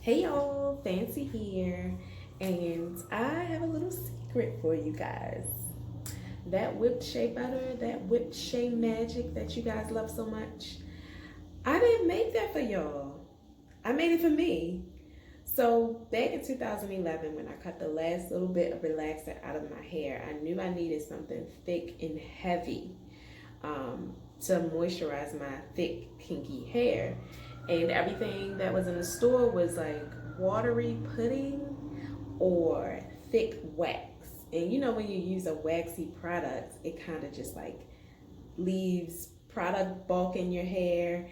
Hey y'all, Fancy here, and I have a little secret for you guys. That whipped shea butter, that whipped shea magic that you guys love so much, I didn't make that for y'all. I made it for me. So, back in 2011, when I cut the last little bit of relaxer out of my hair, I knew I needed something thick and heavy to moisturize my thick, kinky hair. And everything that was in the store was like watery pudding or thick wax. And you know, when you use a waxy product, it kind of just like leaves product bulk in your hair.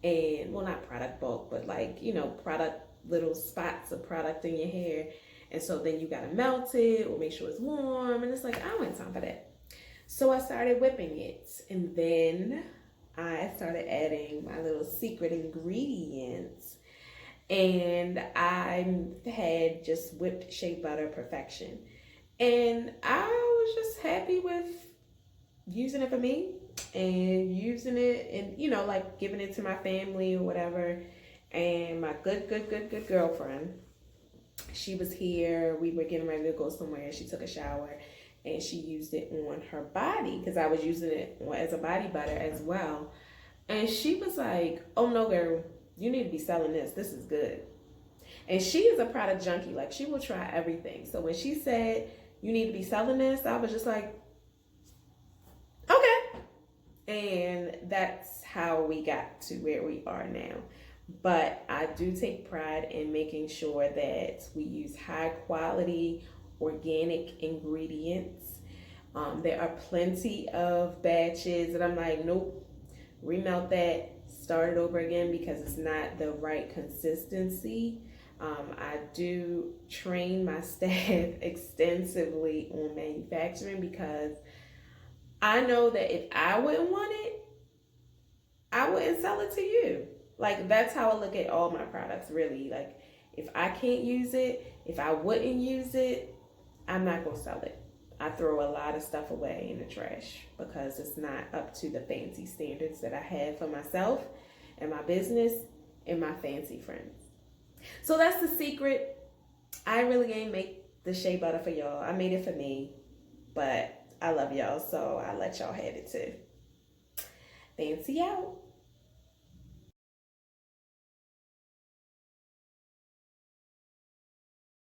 And well, not product bulk, but like, product little spots of product in your hair. And so then you gotta melt it or make sure it's warm. And it's like, I don't want time for that. So I started whipping it. And then I started adding my little secret ingredients. And I had just whipped shea butter perfection. And I was just happy with using it for me and using it and, like giving it to my family or whatever. And my good girlfriend, she was here. We were getting ready to go somewhere. She took a shower and she used it on her body because I was using it as a body butter as well. And she was like, "Oh no, girl, you need to be selling this. This is good." And she is a product junkie. Like, she will try everything. So when she said, "You need to be selling this," I was just like, okay. And that's how we got to where we are now. But I do take pride in making sure that we use high quality organic ingredients. There are plenty of batches that I'm like, nope, remelt that, start it over again because it's not the right consistency. I do train my staff extensively on manufacturing because I know that if I wouldn't want it, I wouldn't sell it to you. Like, that's how I look at all my products, really. Like, if I can't use it, if I wouldn't use it, I'm not going to sell it. I throw a lot of stuff away in the trash because it's not up to the fancy standards that I have for myself and my business and my fancy friends. So that's the secret. I really ain't make the shea butter for y'all. I made it for me, but I love y'all, so I let y'all have it too. Fancy out.